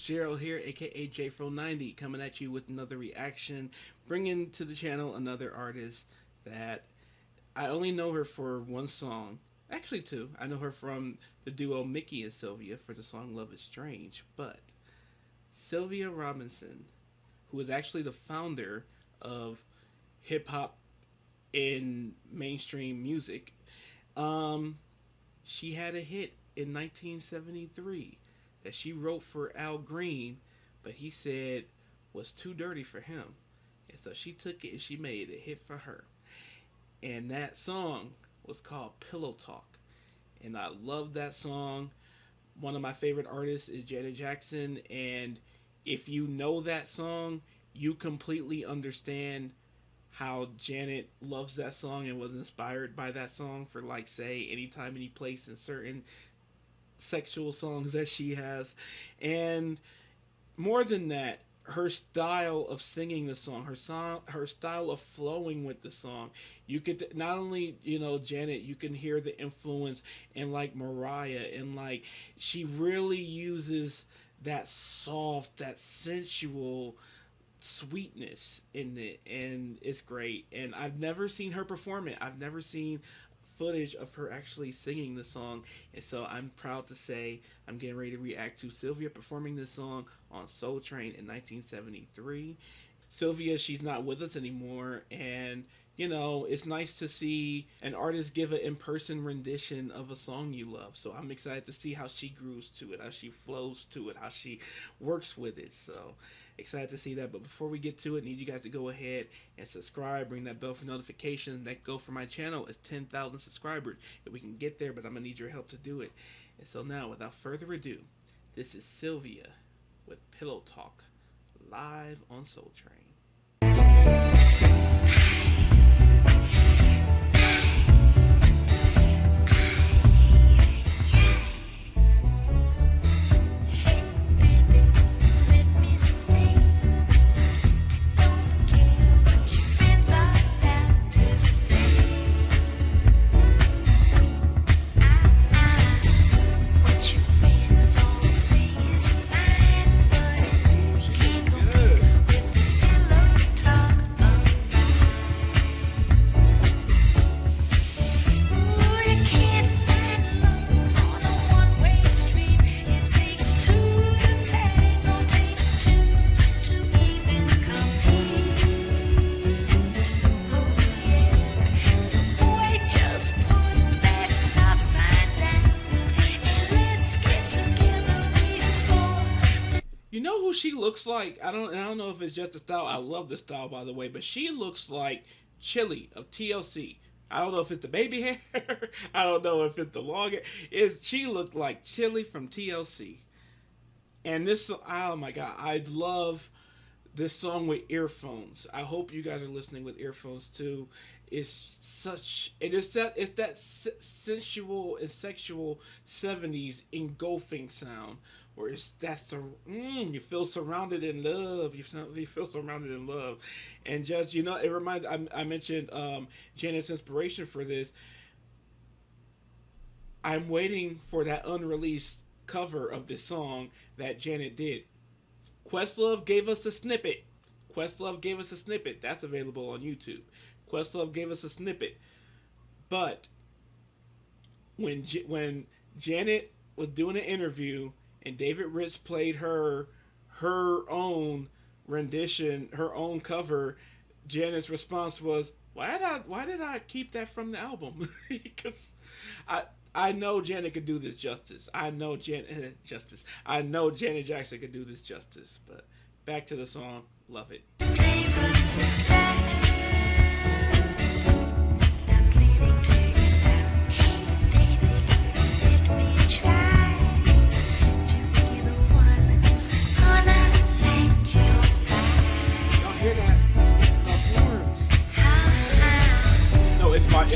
Gerald here, aka JFro90, coming at you with another reaction, bringing to the channel another artist that I only know her for one song, actually two. I know her from the duo Mickey and Sylvia for the song Love is Strange, but Sylvia Robinson, who is actually the founder of hip hop in mainstream music, she had a hit in 1973 that she wrote for Al Green, but he said was too dirty for him. And so she took it and she made a hit for her. And that song was called Pillow Talk. And I love that song. One of my favorite artists is Janet Jackson. And if you know that song, you completely understand how Janet loves that song and was inspired by that song for, like, say, anytime, any place, in certain sexual songs that she has. And more than that, her style of singing the song, her style of flowing with the song, you could not only, Janet, you can hear the influence in, like, Mariah, and, like, she really uses that soft, that sensual sweetness in it, and it's great. And I've never seen her perform it. I've never seen footage of her actually singing the song, and so I'm proud to say I'm getting ready to react to Sylvia performing this song on Soul Train in 1973. Sylvia, she's not with us anymore, and it's nice to see an artist give an in-person rendition of a song you love. So I'm excited to see how she grooves to it, how she flows to it, how she works with it. So excited to see that. But before we get to it, I need you guys to go ahead and subscribe, ring that bell for notifications. That goal for my channel is 10,000 subscribers. If we can get there, but I'm going to need your help to do it. And so now, without further ado, this is Sylvia with Pillow Talk, live on Soul Train. You know who she looks like? I don't know if it's just the style. I love the style, by the way, but she looks like Chili of TLC. I don't know if it's the baby hair. I don't know if it's the long hair. She looked like Chili from TLC. And this, oh my God, I love this song with earphones. I hope you guys are listening with earphones too. It's that sensual and sexual 70s engulfing sound, where you feel surrounded in love. You feel surrounded in love, and just it reminds. I mentioned Janet's inspiration for this. I'm waiting for that unreleased cover of this song that Janet did. Questlove gave us a snippet. That's available on YouTube. Questlove gave us a snippet, but when Janet was doing an interview and David Ritz played her own rendition, her own cover, Janet's response was, "Why did I keep that from the album?" Because I know Janet could do this justice. I know Janet Jackson could do this justice. But back to the song, love it. It's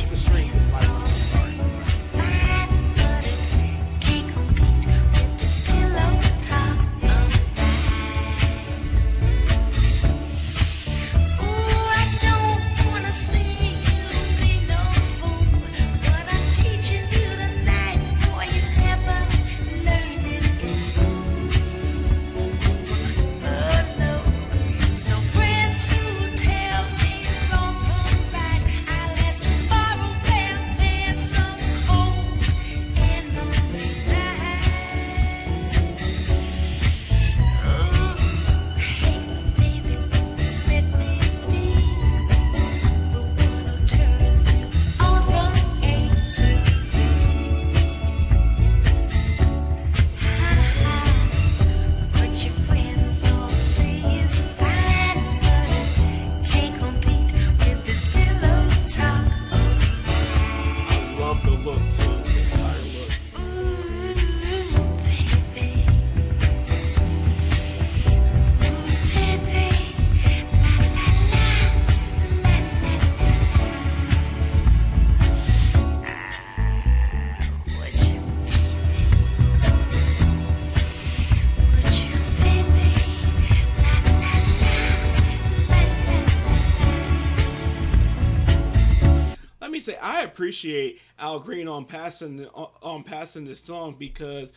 the string. Ooh, I appreciate Al Green on passing this song because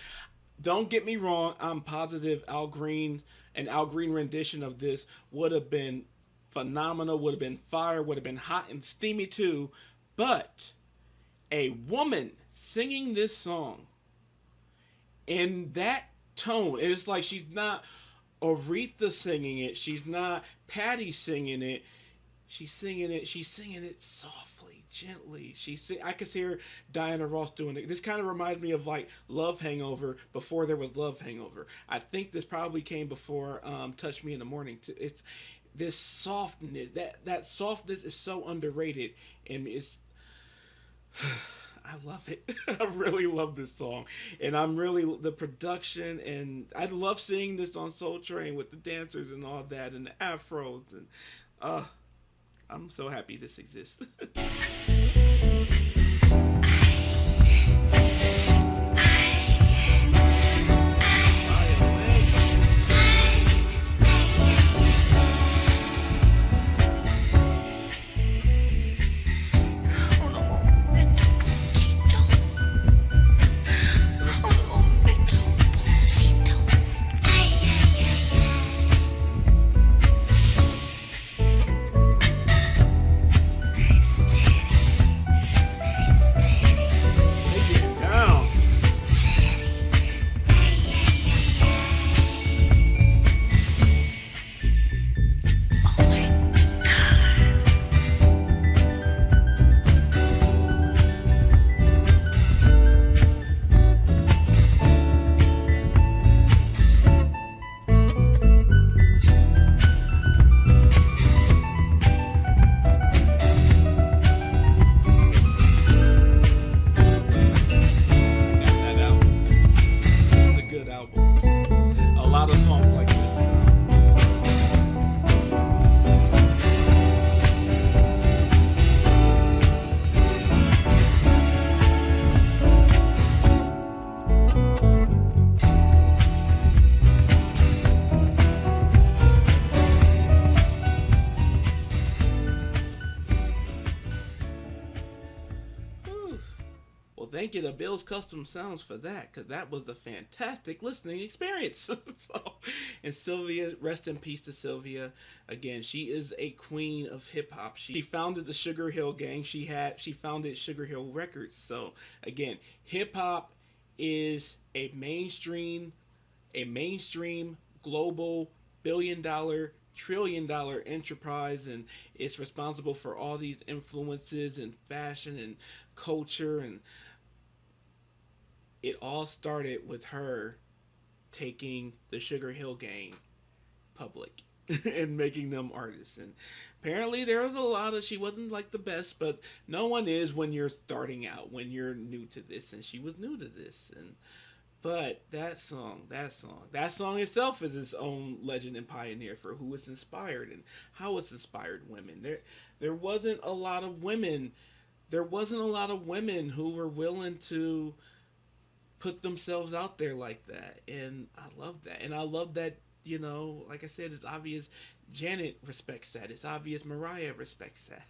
don't get me wrong, I'm positive Al Green rendition of this would have been phenomenal, would have been fire, would have been hot and steamy too. But a woman singing this song in that tone, and it's like she's not Aretha singing it, she's not Patty singing it, she's singing it softly, gently. I could hear Diana Ross doing it. This kind of reminds me of like Love Hangover before there was Love Hangover. I think this probably came before Touch Me in the Morning. It's this softness, that softness is so underrated, and it's I love it. I really love this song, and I'm really the production, and I love seeing this on Soul Train with the dancers and all that, and the afros, and I'm so happy this exists. Thank you to Bill's Custom Sounds for that, because that was a fantastic listening experience. And Sylvia, rest in peace to Sylvia. Again, she is a queen of hip hop. She founded the Sugar Hill Gang. She founded Sugar Hill Records. So again, hip hop is a mainstream global billion-dollar, trillion-dollar enterprise, and it's responsible for all these influences in fashion and culture, and it all started with her taking the Sugar Hill Gang public and making them artists. And apparently there was a lot of, she wasn't like the best, but no one is when you're starting out, when you're new to this, and she was new to this. But that song itself is its own legend and pioneer for who it's inspired and how it's inspired women. There wasn't a lot of women who were willing to put themselves out there like that, and I love that. And I love that, like I said, it's obvious Janet respects that. It's obvious Mariah respects that.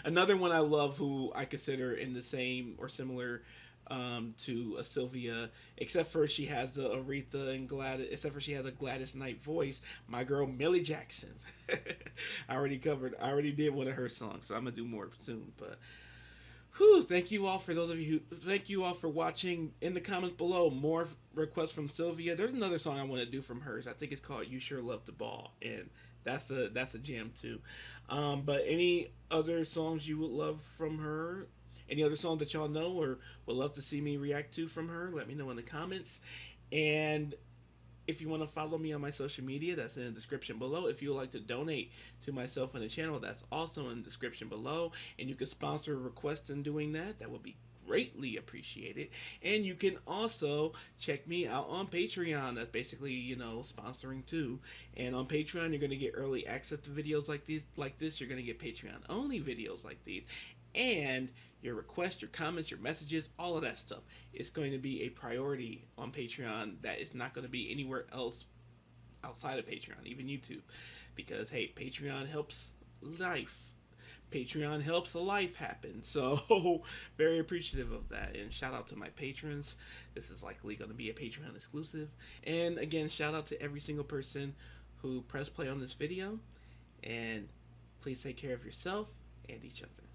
Another one I love, who I consider in the same or similar to a Sylvia, except for she has a Aretha and Gladys, except for she has a Gladys Knight voice, my girl Millie Jackson. I already did one of her songs, so I'm gonna do more soon. But thank you all for watching. In the comments below, more requests from Sylvia. There's another song I want to do from hers. I think it's called You Sure Love the Ball, and that's a jam too. But any other songs you would love from her? Any other song that y'all know or would love to see me react to from her? Let me know in the comments. And if you want to follow me on my social media, that's in the description below. If you would like to donate to myself and the channel, that's also in the description below. And you can sponsor a request in doing that. That would be greatly appreciated. And you can also check me out on Patreon. That's basically, sponsoring too. And on Patreon, you're going to get early access to videos like this. You're going to get Patreon only videos like these. And your requests, your comments, your messages, all of that stuff is going to be a priority on Patreon that is not going to be anywhere else outside of Patreon, even YouTube. Because, hey, Patreon helps life. Patreon helps a life happen. So very appreciative of that. And shout out to my patrons. This is likely going to be a Patreon exclusive. And again, shout out to every single person who pressed play on this video. And please take care of yourself and each other.